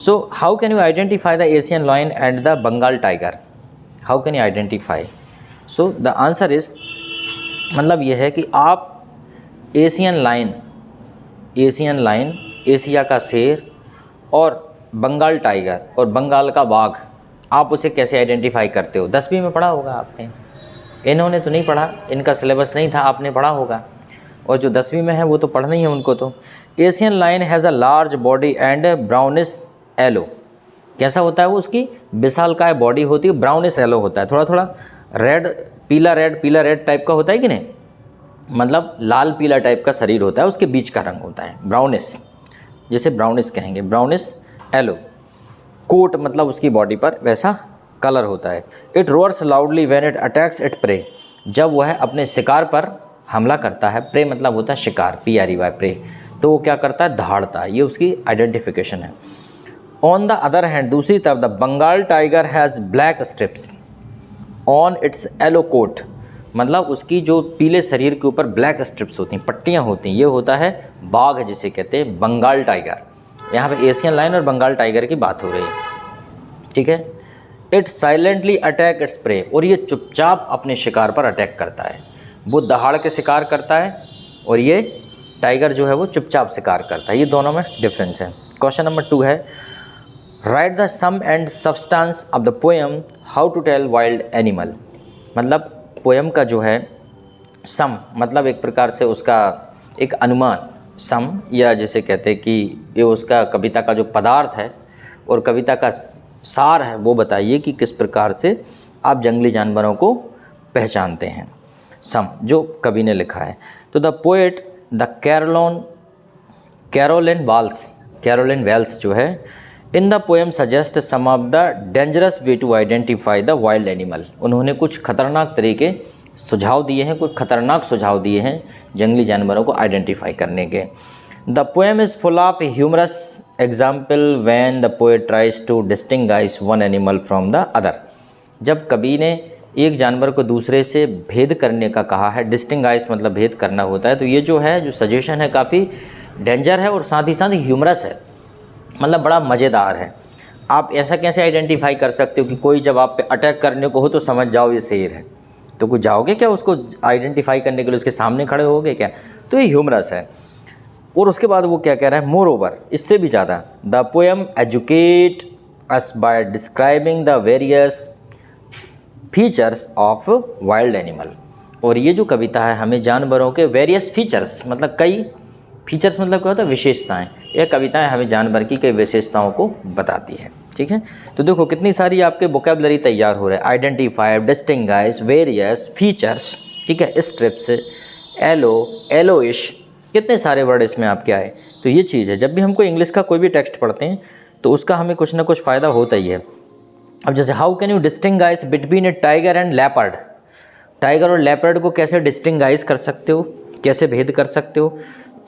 So how can you identify the Asian lion and the Bengal tiger? How can you identify? So the answer is, मतलब ये है कि आप Asian line, Asia का शेर और बंगाल टाइगर और बंगाल का बाघ, आप उसे कैसे आइडेंटिफाई करते हो? 10वीं में पढ़ा होगा आपने, इन्होंने तो नहीं पढ़ा, इनका सिलेबस नहीं था, आपने पढ़ा होगा, और जो 10वीं में है वो तो पढ़ना ही है उनको। तो Asian line has a large body and brownish yellow. कैसा होता है वो? उसकी विशालकाय बॉडी होती है, ब्राउनिश येलो होता है, थोड़ा थोड़ा रेड, पीला रेड टाइप का होता है कि नहीं, मतलब लाल पीला टाइप का शरीर होता है, उसके बीच का रंग होता है ब्राउनिश, जिसे ब्राउनिश कहेंगे, ब्राउनिश येलो। कोट मतलब उसकी बॉडी पर वैसा कलर होता है। It roars loudly when it attacks it prey. जब वह अपने शिकार पर हमला करता है, प्रे मतलब होता है शिकार, PREY प्रे, तो वो क्या करता है? दहाड़ता है। ये उसकी आइडेंटिफिकेशन है। ऑन द अदर हैंड, दूसरी तरफ, the Bengal tiger has black stripes on its yellow coat, मतलब उसकी जो पीले शरीर के ऊपर ब्लैक स्ट्रिप्स होती हैं, पट्टियाँ होती हैं, ये होता है बाघ, जिसे कहते हैं बंगाल टाइगर। यहाँ पे एशियन लायन और बंगाल टाइगर की बात हो रही है, ठीक है। It silently attack its prey, और ये चुपचाप अपने शिकार पर अटैक करता है। वो दहाड़ के शिकार करता है और ये टाइगर जो है वो चुपचाप शिकार करता है। ये दोनों में डिफरेंस है। क्वेश्चन नंबर 2 है, write the sum and substance of the poem how to tell wild animal. मतलब पोएम का जो है सम, मतलब एक प्रकार से उसका एक अनुमान, सम, या जैसे कहते हैं कि ये उसका कविता का जो पदार्थ है और कविता का सार है, वो बताइए कि किस प्रकार से आप जंगली जानवरों को पहचानते हैं। सम जो कवि ने लिखा है। तो the poet the Carolyn Wells जो है, in the poem suggest some of the dangerous way to identify the wild animal. उन्होंने कुछ खतरनाक तरीके सुझाव दिए हैं, कुछ खतरनाक सुझाव दिए हैं जंगली जानवरों को आइडेंटिफाई करने के। The poem is full of humorous example when the poet tries to distinguish one animal from the other. जब कवि ने एक जानवर को दूसरे से भेद करने का कहा है, डिस्टिंग्विश मतलब भेद करना होता है, तो ये जो है जो सजेशन है काफ़ी डेंजर है और साथ ही साथ ह्यूमरस है, मतलब बड़ा मज़ेदार है। आप ऐसा कैसे आइडेंटिफाई कर सकते हो कि कोई जब आप पे अटैक करने को हो तो समझ जाओ ये शेर है, तो कुछ जाओगे क्या उसको आइडेंटिफाई करने के लिए, उसके सामने खड़े होगे क्या? तो ये ह्यूमरस है। और उसके बाद वो क्या कह रहा है, मोर ओवर, इससे भी ज़्यादा, the poem educate us by describing the various features of wild animal. और ये जो कविता है हमें जानवरों के वेरियस फीचर्स, मतलब कई फीचर्स मतलब क्या होता है? विशेषताएं। यह कविताएं हमें जानवर की कई विशेषताओं को बताती है, ठीक है। तो देखो कितनी सारी आपके वोकैबुलरी तैयार हो रहा है। आइडेंटिफाई, डिस्टिंग्विश, वेरियस, फीचर्स, ठीक है, स्ट्रिप्स, एलो, एलोइश, कितने सारे वर्ड इसमें आपके आए। तो ये चीज़ है, जब भी हमको इंग्लिश का कोई भी टेक्स्ट पढ़ते हैं तो उसका हमें कुछ ना कुछ फ़ायदा होता ही है। अब जैसे how can you distinguish between A tiger and leopard. Tiger और लेपर्ड को कैसे डिस्टिंग्विश कर सकते हो, कैसे भेद कर सकते हो?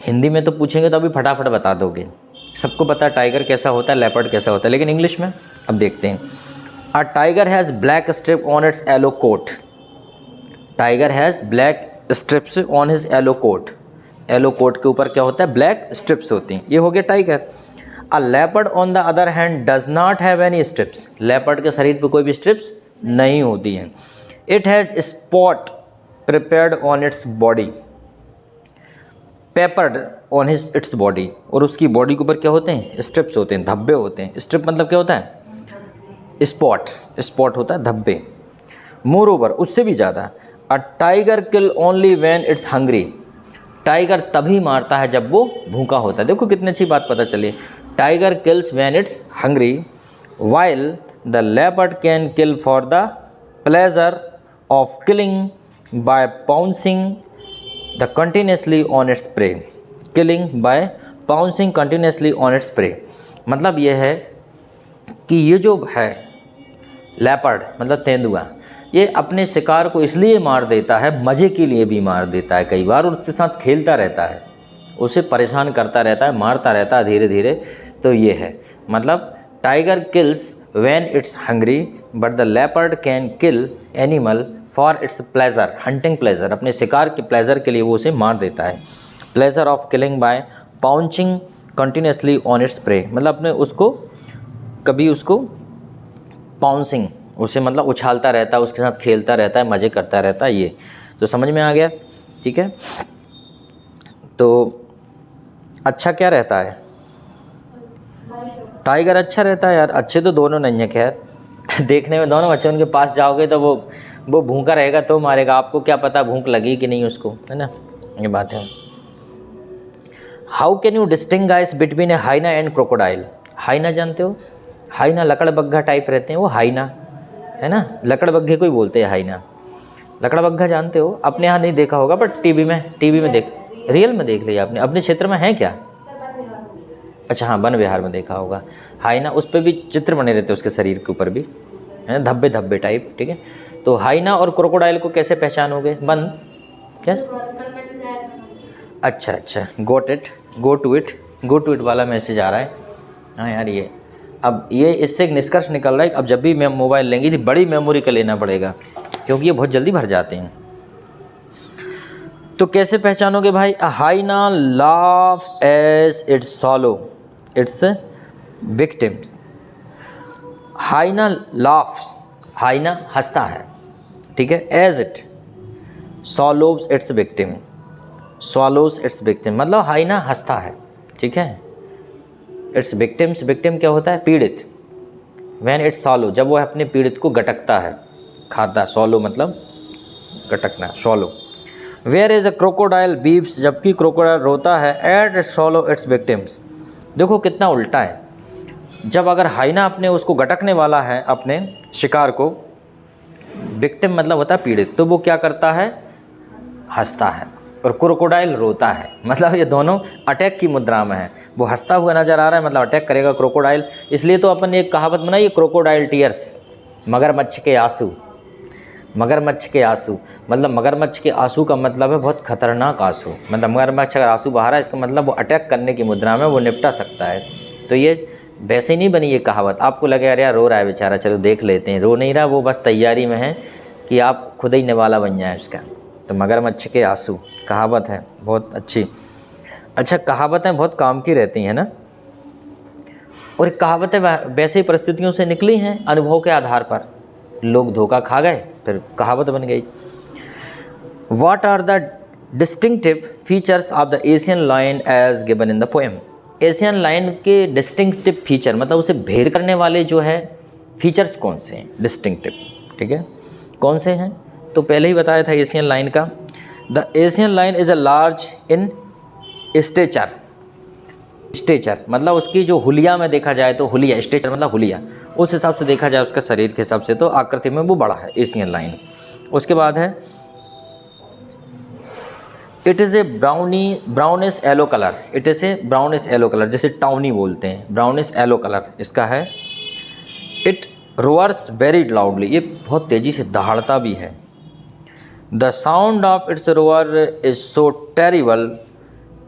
हिंदी में तो पूछेंगे तो अभी फटाफट बता दोगे, सबको पता है टाइगर कैसा होता है, लेपर्ड कैसा होता है, लेकिन इंग्लिश में अब देखते हैं। A tiger has black stripe on its yellow coat. Tiger has black stripes on his yellow coat. Yellow coat के ऊपर क्या होता है? ब्लैक स्ट्रिप्स होती हैं। ये हो गया tiger. A leopard on the other hand does not have any strips. Leopard के शरीर पर कोई भी स्ट्रिप्स नहीं होती हैं। It has spot prepared on its body, peppered on its body, और उसकी बॉडी के ऊपर क्या होते हैं? स्ट्रिप्स होते हैं, धब्बे होते हैं। स्ट्रिप मतलब क्या होता है? स्पॉट, स्पॉट होता है धब्बे। मोर ओवर, उससे भी ज़्यादा, a tiger kill only when it's hungry. Tiger तभी मारता है जब वो भूखा होता है। देखो कितनी अच्छी बात पता चली। Tiger kills when it's hungry while the leopard can kill for the pleasure of killing by pouncing the continuously on its prey. Killing by pouncing continuously on its prey, मतलब ये है कि ये जो है लेपर्ड मतलब तेंदुआ, ये अपने शिकार को इसलिए मार देता है, मज़े के लिए भी मार देता है कई बार, और उसके साथ खेलता रहता है, उसे परेशान करता रहता है, मारता रहता है धीरे धीरे। तो ये है मतलब tiger kills when it's hungry but the leopard can kill animal for its pleasure, hunting pleasure, अपने शिकार के प्लेजर के लिए वो उसे मार देता है। Pleasure of killing by pouncing continuously on its prey, मतलब अपने उसको कभी उसको पाउंसिंग, उसे मतलब उछालता रहता है, उसके साथ खेलता रहता है, मज़े करता रहता है। ये तो समझ में आ गया, ठीक है। तो अच्छा क्या रहता है? टाइगर अच्छा रहता है यार। अच्छे तो दोनों नहीं है खैर देखने में दोनों अच्छे। उनके पास जाओगे तो वो भूखा रहेगा तो मारेगा, आपको क्या पता भूख लगी कि नहीं उसको, है ना, ये बात है। How can you distinguish between a hyena and crocodile? Hyena जानते हो? हाइना लकड़बग्घा टाइप रहते हैं, वो हाइना है ना, लकड़बग्घे को ही बोलते हैं हाइना। लकड़बग्घा जानते हो? अपने यहाँ नहीं देखा होगा, बट टीवी में देख, रियल में देख लिया आपने। अपने क्षेत्र में है क्या? अच्छा हाँ, वन विहार में देखा होगा। हाइना, उस पर भी चित्र बने रहते हैं उसके शरीर के ऊपर भी, है ना, धब्बे धब्बे टाइप, ठीक है। तो हाइना और क्रोकोडाइल को कैसे पहचानोगे? वन क्या? अच्छा, गो टू इट वाला मैसेज आ रहा है। हाँ यार, ये अब ये इससे एक निष्कर्ष निकल रहा है, अब जब भी मैं मोबाइल लेंगे तो बड़ी मेमोरी का लेना पड़ेगा, क्योंकि ये बहुत जल्दी भर जाते हैं। तो कैसे पहचानोगे भाई? A hyena laugh as it's swallow its victims. Hyena laughs, hyena हंसता है, ठीक है। As it swallows its victim, swallows its victim, मतलब हाइना हंसता है, ठीक है। इट्स विक्टिम्स, विक्टिम क्या होता है? पीड़ित। व्हेन इट्स सॉलो, जब वो अपने पीड़ित को गटकता है, खाता। सॉलो मतलब गटकना, swallow. Where is a crocodile weeps, जबकि क्रोकोडाइल रोता है at it swallow its victims. देखो कितना उल्टा है। जब अगर हाइना अपने उसको गटकने वाला है, अपने शिकार को, विक्टिम मतलब होता है पीड़ित, तो वो क्या करता है? हंसता है। और क्रोकोडाइल रोता है, मतलब ये दोनों अटैक की मुद्रा में है। वो हंसता हुआ नज़र आ रहा है, मतलब अटैक करेगा क्रोकोडाइल। इसलिए तो अपन ने एक कहावत बनाई, क्रोकोडाइल टीयर्स, मगरमच्छ के आंसू। मगरमच्छ के आंसू मतलब, मगरमच्छ के आंसू का मतलब है बहुत खतरनाक आंसू। मतलब मगरमच्छ अगर आंसू बहा रहा है, इसका मतलब वो अटैक करने की मुद्रा में वो निपटा सकता है। तो ये वैसे ही नहीं बनी ये कहावत। आपको लगे यार रो रहा है बेचारा, चलो देख लेते हैं, रो नहीं रहा, वो बस तैयारी में है कि आप खुद ही निवाला बन जाए उसका। तो मगरमच्छ के आंसू कहावत है, बहुत अच्छी। अच्छा, कहावतें बहुत काम की रहती हैं ना, और कहावतें वैसे ही परिस्थितियों से निकली हैं, अनुभव के आधार पर। लोग धोखा खा गए, फिर कहावत बन गई। What are the distinctive features of the Asian lion as given in the poem? Asian lion के डिस्टिंक्टिव फीचर, मतलब उसे भेद करने वाले जो है फीचर्स कौन से हैं? डिस्टिंक्टिव, ठीक है, कौन से हैं? तो पहले ही बताया था एशियन लायन का। The Asian lion is a large in stature. Stature मतलब उसकी जो हुलिया में देखा जाए तो, हुलिया, स्टेचर मतलब हुलिया, उस हिसाब से देखा जाए उसका शरीर के हिसाब से तो आकृति में वो बड़ा है एशियन लायन। उसके बाद है it is a brownish yellow colour. It is a brownish yellow colour, जैसे टाउनी बोलते हैं, ब्राउनिश येलो कलर इसका है। इट रोअर्स वेरी लाउडली, ये बहुत तेज़ी से दहाड़ता भी है। The sound of its roar is so terrible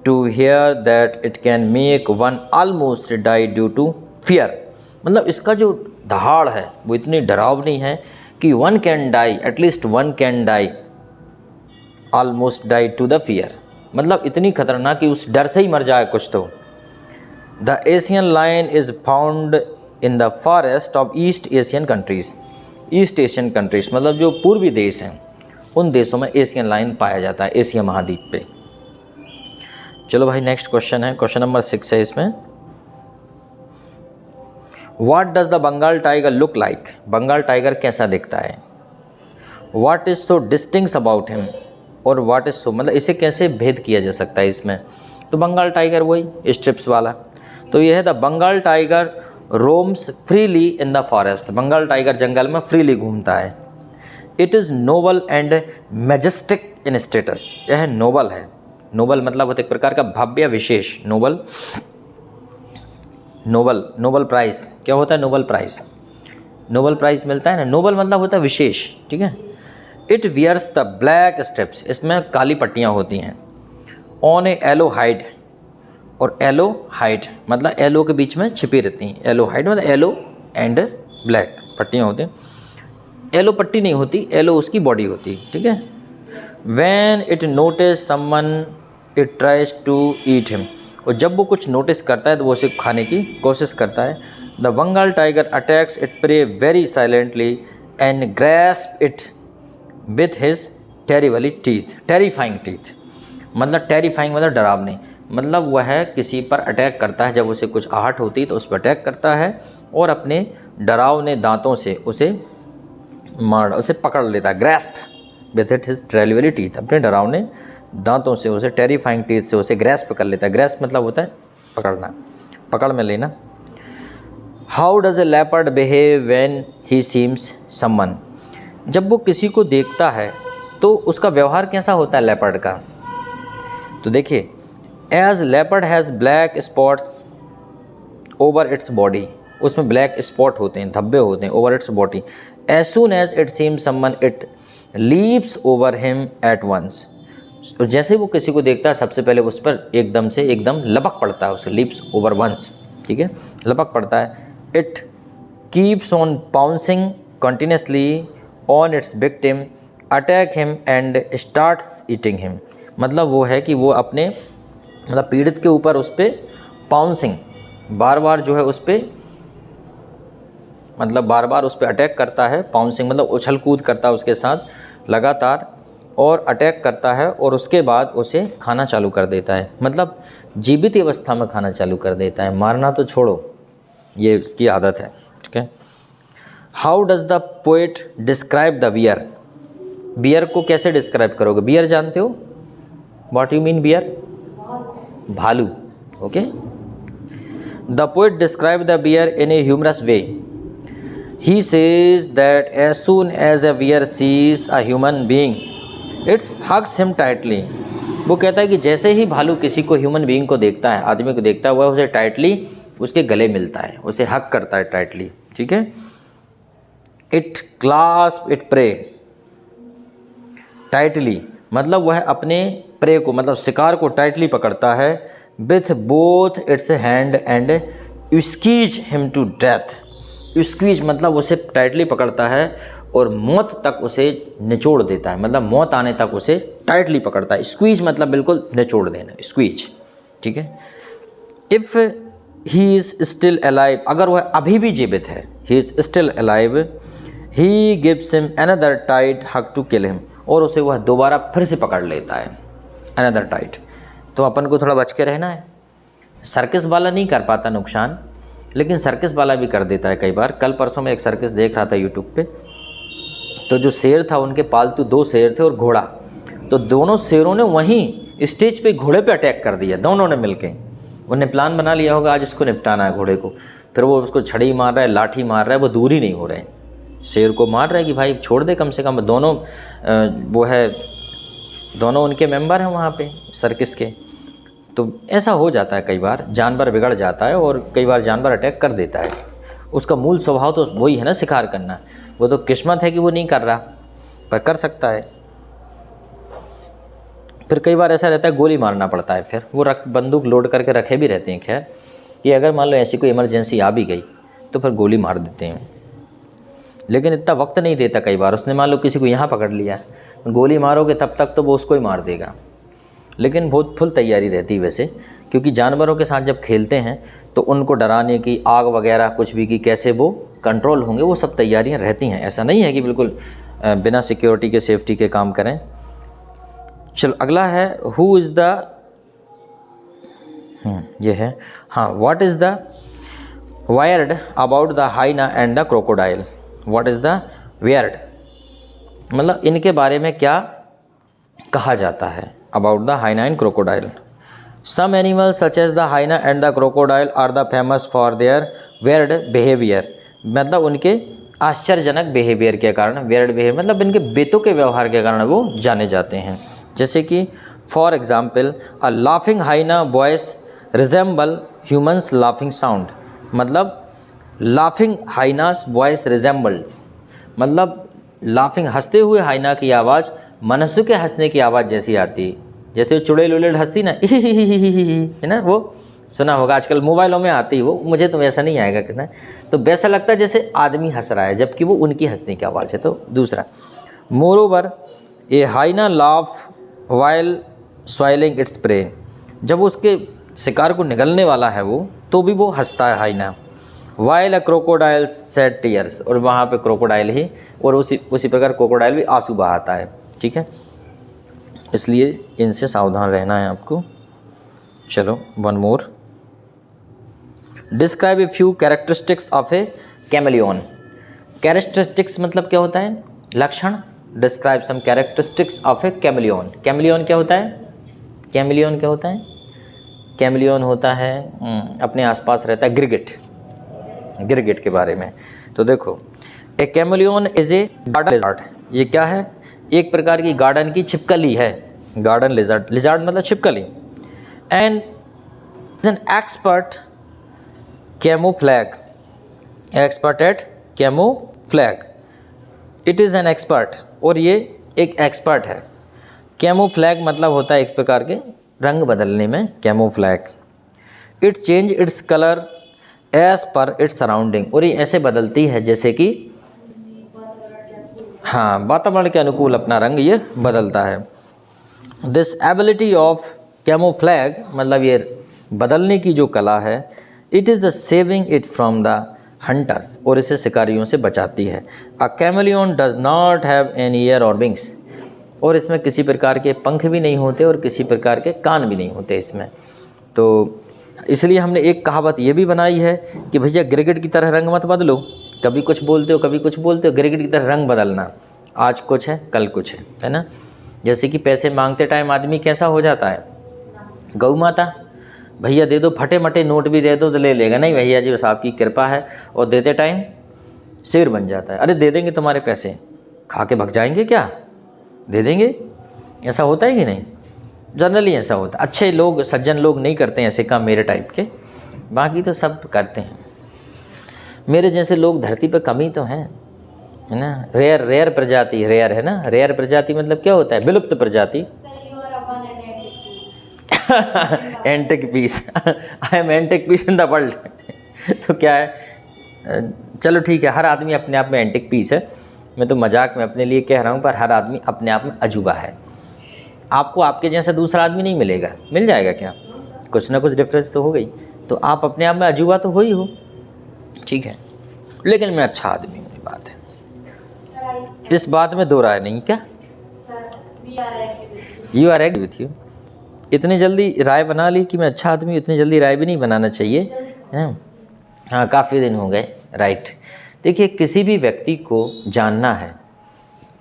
to hear that it can make one almost die due to fear. मतलब इसका जो दहाड़ है वो इतनी डरावनी है कि one can die, at least one can die, almost die to the fear, मतलब इतनी खतरनाक कि उस डर से ही मर जाए कुछ तो। The Asian lion is found in the forest of East Asian countries. East Asian countries मतलब जो पूर्वी देश हैं, उन देशों में एशियन लायन पाया जाता है, एशिया महाद्वीप पे। चलो भाई, नेक्स्ट क्वेश्चन है, क्वेश्चन नंबर 6 है इसमें। What does the Bengal tiger look like? Bengal tiger कैसा दिखता है? What is so distinct about him, और व्हाट इज़ सो मतलब इसे कैसे भेद किया जा सकता है इसमें? तो बंगाल टाइगर वही स्ट्रिप्स वाला। तो ये है the Bengal tiger roams freely in the forest. Bengal tiger जंगल में फ्रीली घूमता है। It is noble and majestic in status. यह नोबल है। नोबल मतलब होता है एक प्रकार का भव्य विशेष। नोबल, नोबल प्राइज़ क्या होता है? नोबल प्राइज़, नोबल प्राइज़ मिलता है ना। नोबल मतलब होता है विशेष, ठीक है। It wears the black stripes, इसमें काली पट्टियाँ होती हैं। ऑन ए येलो हाइड, और येलो हाइड मतलब येलो के बीच में छिपी रहती हैं। येलो हाइड मतलब येलो एंड ब्लैक पट्टियाँ होती हैं। येलो पट्टी नहीं होती, येलो उसकी बॉडी होती है, ठीक है। When it notice someone it tries to eat him, और जब वो कुछ नोटिस करता है तो वो उसे खाने की कोशिश करता है। The Bengal tiger attacks it prey very silently and grasp it with his terrifying teeth. मतलब टेरिफाइंग मतलब डरावनी, मतलब वह किसी पर अटैक करता है, जब उसे कुछ आहट होती है तो उस पर अटैक करता है और अपने डरावने दांतों से उसे पकड़ लेता है। Grasp with it his terrible teeth, अपने डरावने दांतों से उसे, टेरिफाइंग टीथ से उसे ग्रैस्प कर लेता है। ग्रैस्प मतलब होता है पकड़ना, पकड़ में लेना। How does a leopard behave when he seems someone, जब वो किसी को देखता है तो उसका व्यवहार कैसा होता है लेपर्ड का? तो देखिए, as leopard has black spots over its body, उसमें ब्लैक स्पॉट होते हैं, धब्बे होते हैं over its body. As soon as it seems someone it leaps over him at once, जैसे वो किसी को देखता है सबसे पहले उस पर एकदम लपक पड़ता है, उसे लीप्स ओवर वंस, ठीक है, लपक पड़ता है। It keeps on pouncing continuously on its victim, attack him and starts eating him, मतलब वो है कि वो अपने मतलब पीड़ित के ऊपर उस पर पाउंसिंग, बार बार जो है उस पर मतलब बार बार उस पर अटैक करता है। पाउंसिंग मतलब उछल कूद करता है उसके साथ लगातार और अटैक करता है और उसके बाद उसे खाना चालू कर देता है, मतलब जीवित अवस्था में खाना चालू कर देता है, मारना तो छोड़ो, ये उसकी आदत है, ठीक है। How does the poet describe the bear, bear को कैसे डिस्क्राइब करोगे? बियर जानते हो, व्हाट यू मीन बियर? भालू, okay. The poet describe the bear in a humorous way, he says that as soon as a bear sees a human being its hugs him tightly, वो कहता है कि जैसे ही भालू किसी को, ह्यूमन बीइंग को देखता है, आदमी को देखता है, वह उसे टाइटली उसके गले मिलता है, उसे हग करता है टाइटली, ठीक है। It clasp it prey tightly, मतलब वह अपने प्रे को मतलब शिकार को टाइटली पकड़ता है। With both its hand and squeeze him to death, squeeze मतलब उसे टाइटली पकड़ता है और मौत तक उसे निचोड़ देता है, मतलब मौत आने तक उसे टाइटली पकड़ता है। स्क्वीज मतलब बिल्कुल निचोड़ देना, स्क्वीज, ठीक है। If he is still alive, अगर वह अभी भी जीवित है, he is still alive, he gives him another tight hug to kill him, और उसे वह दोबारा फिर से पकड़ लेता है, अनदर टाइट। तो अपन को थोड़ा बच के रहना है। सर्कस वाला नहीं कर पाता नुकसान, लेकिन सर्कस वाला भी कर देता है कई बार। कल परसों में एक सर्कस देख रहा था यूट्यूब पे, तो जो शेर था उनके पालतू 2 शेर थे और घोड़ा, तो दोनों शेरों ने वहीं स्टेज पे घोड़े पे अटैक कर दिया, दोनों ने मिलके। उन्हें प्लान बना लिया होगा आज इसको निपटाना है घोड़े को, फिर वो उसको छड़ी मार रहा है, लाठी मार रहा है, वो दूर ही नहीं हो रहे हैं। शेर को मार रहा है कि भाई छोड़ दे कम से कम, दोनों वो है, दोनों उनके मेंबर हैं वहाँ पे सर्कस के। तो ऐसा हो जाता है कई बार, जानवर बिगड़ जाता है और कई बार जानवर अटैक कर देता है। उसका मूल स्वभाव तो वही है ना, शिकार करना। वो तो किस्मत है कि वो नहीं कर रहा, पर कर सकता है। फिर कई बार ऐसा रहता है गोली मारना पड़ता है, फिर वो बंदूक लोड करके रखे भी रहते हैं खैर, कि अगर मान लो ऐसी कोई इमरजेंसी आ भी गई तो फिर गोली मार देते हैं। लेकिन इतना वक्त नहीं देता कई बार, उसने मान लो किसी को यहाँ पकड़ लिया, गोली मारोगे तब तक तो वो उसको ही मार देगा। लेकिन बहुत फुल तैयारी रहती है वैसे, क्योंकि जानवरों के साथ जब खेलते हैं तो उनको डराने की, आग वगैरह कुछ भी की कैसे वो कंट्रोल होंगे, वो सब तैयारियां रहती हैं। ऐसा नहीं है कि बिल्कुल बिना सिक्योरिटी के, सेफ्टी के काम करें। चलो अगला है, हु इज़ द, ये है, हाँ, what is the weird about the hyena and the crocodile. What is the weird, मतलब इनके बारे में क्या कहा जाता है। About the hyena and crocodile, some animals such as the hyena and the crocodile are the famous for their weird behaviour, मतलब उनके आश्चर्यजनक बिहेवियर के कारण, वियर्ड बिहेवियर मतलब इनके बेतुके के व्यवहार के कारण वो जाने जाते हैं। जैसे कि for example, a laughing hyena voice resemble humans laughing sound, मतलब लाफिंग हाइनास वॉइस रिजेंबल्स, मतलब लाफिंग हंसते हुए हाइना की आवाज़ मनुष्य के हंसने की आवाज़ जैसी आती, जैसे चुड़ैल उड़ैल हंसती ना, है ना, वो सुना होगा आजकल मोबाइलों में आती, वो मुझे तो वैसा नहीं आएगा कितना, तो वैसा लगता है जैसे आदमी हंस रहा है, जबकि वो उनकी हंसने की आवाज़ है। तो दूसरा, मोर ओवर ए हाइना लाफ वाइल स्वाइलिंग इट्स प्रे, जब उसके शिकार को निगलने वाला है वो, तो भी वो हंसता है hyena. While a crocodile shed tears, और वहाँ पे क्रोकोडाइल ही, और उसी प्रकार क्रोकोडाइल भी आंसू बहाता है, ठीक है, इसलिए इनसे सावधान रहना है आपको। चलो one more, describe a few characteristics of a chameleon. Characteristics मतलब क्या होता है, लक्षण। Describe some characteristics of a chameleon. Chameleon क्या होता है, कैमेलियन क्या होता है, कैमेलियन होता है अपने आसपास रहता है, गिरगिट, गिरगिट के बारे में। तो देखो, a chameleon is a garden lizard, ये क्या है, एक प्रकार की गार्डन की छिपकली है, गार्डन लिजार्ड, लिजार्ड मतलब छिपकली। And an expert camouflage, expert at camouflage, it is an expert, और ये एक एक्सपर्ट है। कैमोफ्लैग मतलब होता है एक प्रकार के रंग बदलने में, camouflage. It change its colour as per its surrounding, और ये ऐसे बदलती है जैसे कि, हाँ, वातावरण के अनुकूल अपना रंग ये बदलता है। दिस एबिलिटी ऑफ कैमोफ्लैग मतलब ये बदलने की जो कला है, it is the saving it from the hunters, और इसे शिकारियों से बचाती है। A chameleon does not have any ear और विंग्स, और इसमें किसी प्रकार के पंख भी नहीं होते और किसी प्रकार के कान भी नहीं होते इसमें। तो इसलिए हमने एक कहावत ये भी बनाई है कि भैया गिरगिट की तरह रंग मत बदलो, कभी कुछ बोलते हो कभी कुछ बोलते हो, गिरगिट की तरह रंग बदलना, आज कुछ है कल कुछ है ना। जैसे कि पैसे मांगते टाइम आदमी कैसा हो जाता है, गौ माता, भैया दे दो, फटे मटे नोट भी दे दो तो ले लेगा, नहीं भैया जी बस आपकी कृपा है, और देते टाइम शेर बन जाता है, अरे दे देंगे तुम्हारे पैसे, खा के भग जाएंगे क्या, दे देंगे, ऐसा होता है कि नहीं, जनरली ऐसा होता है। अच्छे लोग, सज्जन लोग नहीं करते हैं ऐसे काम मेरे टाइप के, बाकी तो सब करते हैं। मेरे जैसे लोग धरती पर कम ही तो हैं, है ना। रेयर प्रजाति, रेयर है ना, रेयर प्रजाति मतलब क्या होता है, विलुप्त प्रजाति। Antique piece, I am antique piece in the world. तो क्या है, चलो ठीक है, हर आदमी अपने आप में एंटिक पीस है, मैं तो मजाक में अपने लिए कह रहा हूँ, पर हर आदमी अपने आप में अजूबा है। आपको आपके जैसा दूसरा आदमी नहीं मिलेगा, मिल जाएगा क्या, कुछ ना कुछ डिफरेंस तो हो गई, तो आप अपने आप में अजूबा तो हो ही हो, ठीक है, लेकिन मैं अच्छा आदमी हूँ, बात है, इस बात में दो राय नहीं। क्या you are agree with you, इतनी जल्दी राय बना ली कि मैं अच्छा आदमी हूँ, इतनी जल्दी राय भी नहीं बनाना चाहिए, है। हाँ, काफ़ी दिन हो गए, राइट। देखिए, किसी भी व्यक्ति को जानना है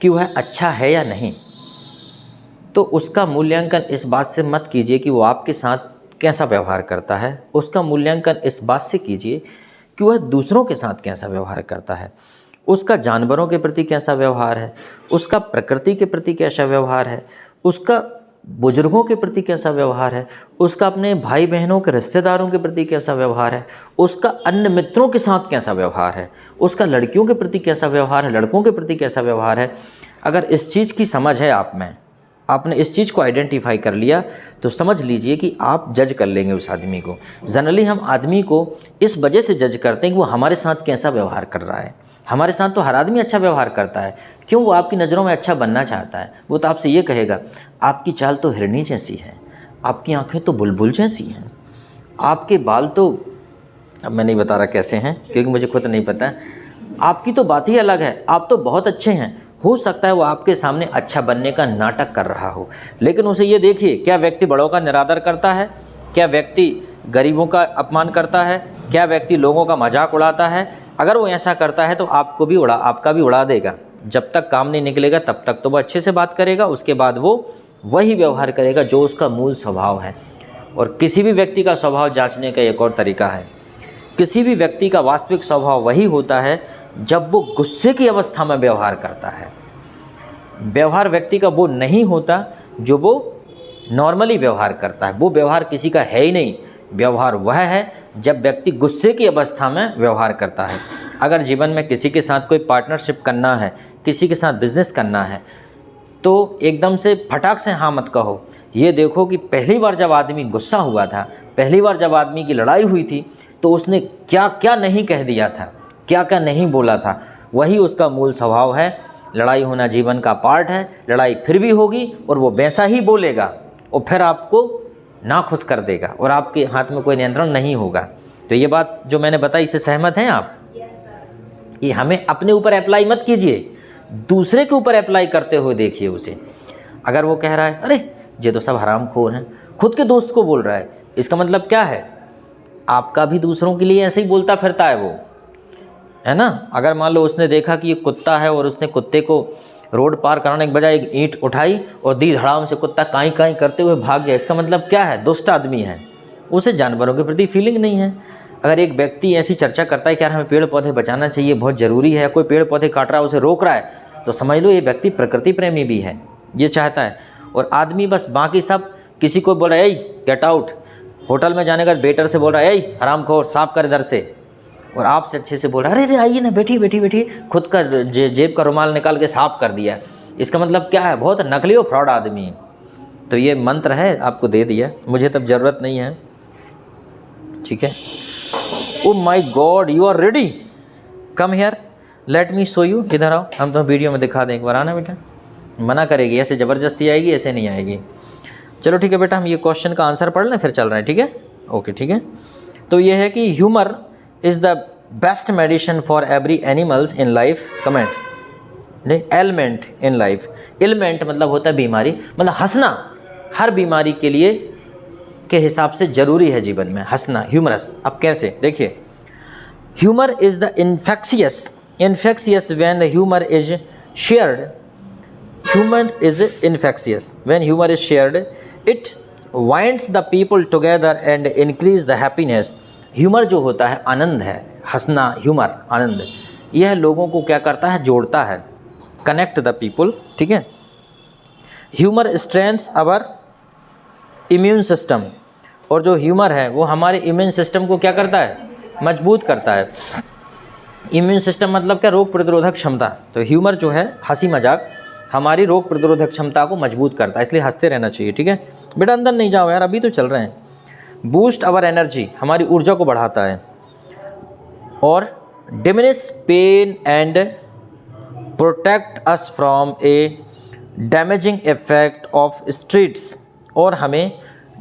कि वह अच्छा है या नहीं, तो उसका मूल्यांकन इस बात से मत कीजिए कि वो आपके साथ कैसा व्यवहार करता है, उसका मूल्यांकन इस बात से कीजिए कि वह दूसरों के साथ कैसा व्यवहार करता है, उसका जानवरों के प्रति कैसा व्यवहार है, उसका प्रकृति के प्रति कैसा व्यवहार है, उसका बुजुर्गों के प्रति कैसा व्यवहार है, उसका अपने भाई बहनों के रिश्तेदारों के प्रति कैसा व्यवहार है, उसका अन्य मित्रों के साथ कैसा व्यवहार है, उसका लड़कियों के प्रति कैसा व्यवहार है, लड़कों के प्रति कैसा व्यवहार है। अगर इस चीज़ की समझ है आप में, आपने इस चीज़ को आइडेंटिफाई कर लिया, तो समझ लीजिए कि आप जज कर लेंगे उस आदमी को। जनरली हम आदमी को इस वजह से जज करते हैं कि वो हमारे साथ कैसा व्यवहार कर रहा है। हमारे साथ तो हर आदमी अच्छा व्यवहार करता है, क्यों, वो आपकी नज़रों में अच्छा बनना चाहता है। वो तो आपसे ये कहेगा, आपकी चाल तो हिरनी जैसी है, आपकी आंखें तो बुलबुल जैसी हैं, आपके बाल तो, अब मैं नहीं बता रहा कैसे हैं क्योंकि मुझे खुद नहीं पता है, आपकी तो बात ही अलग है, आप तो बहुत अच्छे हैं। हो सकता है वो आपके सामने अच्छा बनने का नाटक कर रहा हो, लेकिन उसे ये देखिए, क्या व्यक्ति बड़ों का निरादर करता है, क्या व्यक्ति गरीबों का अपमान करता है, क्या व्यक्ति लोगों का मजाक उड़ाता है। अगर वो ऐसा करता है तो आपका भी उड़ा देगा। जब तक काम नहीं निकलेगा तब तक तो वो अच्छे से बात करेगा, उसके बाद वो वही व्यवहार करेगा जो उसका मूल स्वभाव है। और किसी भी व्यक्ति का स्वभाव जांचने का एक और तरीका है, किसी भी व्यक्ति का वास्तविक स्वभाव वही होता है जब वो गुस्से की अवस्था में व्यवहार करता है। व्यवहार व्यक्ति का वो नहीं होता जो वो नॉर्मली व्यवहार करता है, वो व्यवहार किसी का है ही नहीं। व्यवहार वह है जब व्यक्ति गुस्से की अवस्था में व्यवहार करता है। अगर जीवन में किसी के साथ कोई पार्टनरशिप करना है, किसी के साथ बिजनेस करना है, तो एकदम से फटाक से हाँ मत कहो। ये देखो कि पहली बार जब आदमी गुस्सा हुआ था, पहली बार जब आदमी की लड़ाई हुई थी, तो उसने क्या क्या नहीं कह दिया था, क्या क्या नहीं बोला था, वही उसका मूल स्वभाव है। लड़ाई होना जीवन का पार्ट है, लड़ाई फिर भी होगी और वो वैसा ही बोलेगा और फिर आपको नाखुश कर देगा और आपके हाथ में कोई नियंत्रण नहीं होगा। तो ये बात जो मैंने बताई, इससे सहमत हैं आप? ये हमें अपने ऊपर अप्लाई मत कीजिए, दूसरे के ऊपर अप्लाई करते हुए देखिए उसे। अगर वो कह रहा है अरे ये तो सब हरामखोर हैं, खुद के दोस्त को बोल रहा है, इसका मतलब क्या है? आपका भी दूसरों के लिए ऐसे ही बोलता फिरता है वो, है ना। अगर मान लो उसने देखा कि ये कुत्ता है और उसने कुत्ते को रोड पार कराने के बजाय एक ईंट उठाई और दी धड़ाम से, कुत्ता काई काई करते हुए भाग गया, इसका मतलब क्या है? दुष्ट आदमी है, उसे जानवरों के प्रति फीलिंग नहीं है। अगर एक व्यक्ति ऐसी चर्चा करता है कि यार हमें पेड़ पौधे बचाना चाहिए, बहुत ज़रूरी है, कोई पेड़ पौधे काट रहा है उसे रोक रहा है, तो समझ लो ये व्यक्ति प्रकृति प्रेमी भी है, ये चाहता है। और आदमी बस बाकी सब किसी को बोल रहा है, गेट आउट, होटल में जाने का वेटर से बोल रहा है हरामखोर साफ कर इधर से, और आपसे अच्छे से बोल रहा है अरे आइए ना, बैठिए बैठिए बैठिए, खुद का जेब का रुमाल निकाल के साफ कर दिया। इसका मतलब क्या है? बहुत नकली और फ्रॉड आदमी है। तो ये मंत्र है, आपको दे दिया, मुझे तब ज़रूरत नहीं है, ठीक है। Oh my God, you are ready, come here, let me show you. इधर आओ, हम तो वीडियो में दिखा दें एक बार। आना बेटा, मना करेगी, ऐसे ज़बरदस्ती आएगी, ऐसे नहीं आएगी। चलो ठीक है बेटा, हम ये क्वेश्चन का आंसर पढ़ लें फिर चल रहे हैं, ठीक है? ओके ठीक है। तो ये है कि humour is the best medicine for every animals in life. Comment नहीं, एलिमेंट इन लाइफ। एलिमेंट मतलब होता है बीमारी, मतलब हंसना हर बीमारी के लिए के हिसाब से ज़रूरी है जीवन में, हंसना, ह्यूमरस। अब कैसे? देखिए, humour is the infectious when the humour is shared. Humour is infectious when humour is shared, it winds the people together and increase the happiness. Humour जो होता है आनंद है, हंसना, ह्यूमर आनंद, यह लोगों को क्या करता है? जोड़ता है, कनेक्ट द पीपल, ठीक है। Humour strengths our immune system, और जो ह्यूमर है वो हमारे इम्यून सिस्टम को क्या करता है? मजबूत करता है। इम्यून सिस्टम मतलब क्या? रोग प्रतिरोधक क्षमता। तो ह्यूमर जो है, हंसी मजाक, हमारी रोग प्रतिरोधक क्षमता को मजबूत करता है, इसलिए हंसते रहना चाहिए, ठीक है बेटा। अंदर नहीं जाओ यार, अभी तो चल रहे हैं। बूस्ट आवर एनर्जी, हमारी ऊर्जा को बढ़ाता है। और diminish pain and protect us from a damaging effect of streets, और हमें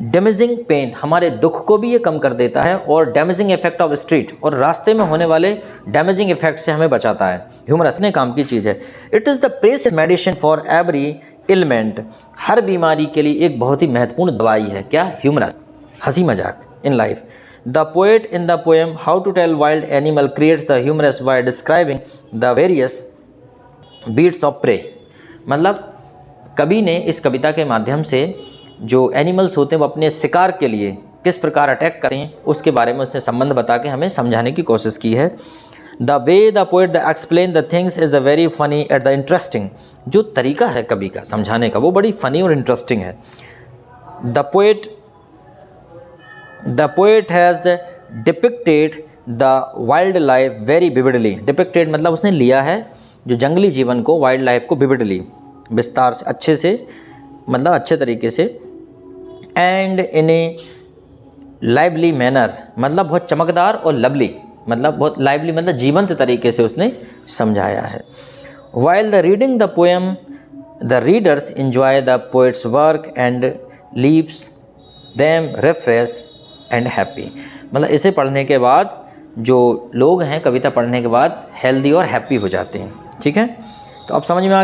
डैमेजिंग पेन, हमारे दुख को भी ये कम कर देता है, और डैमेजिंग इफेक्ट ऑफ स्ट्रीट, और रास्ते में होने वाले डैमेजिंग इफेक्ट से हमें बचाता है। ह्यूमर हंसने काम की चीज़ है। It is the precious medicine for every element, हर बीमारी के लिए एक बहुत ही महत्वपूर्ण दवाई है। क्या? ह्यूमरस, हंसी मजाक in life. The poet in the poem how to tell wild animal creates the humorous by describing the various beats of prey. मतलब कवि ने इस कविता के माध्यम से जो एनिमल्स होते हैं वो अपने शिकार के लिए किस प्रकार अटैक करते हैं उसके बारे में उसने संबंध बता के हमें समझाने की कोशिश की है। The way the poet the explain the things is the very funny at the interesting, जो तरीका है कवि का समझाने का वो बड़ी फ़नी और इंटरेस्टिंग है। The poet has depicted the wild life very vividly. Depicted मतलब उसने लिया है जो जंगली जीवन को, वाइल्ड लाइफ को विविडली, विस्तार से, अच्छे से, मतलब अच्छे तरीके से। And in A lively manner, मतलब बहुत चमकदार, और लवली मतलब बहुत लाइवली मतलब जीवंत तरीके से उसने समझाया है। While the reading the poem the readers enjoy the poets work and leaves them refresh and happy. मतलब इसे पढ़ने के बाद जो लोग हैं कविता पढ़ने के बाद हेल्दी और हैप्पी हो जाते हैं, ठीक है। तो अब समझ में आ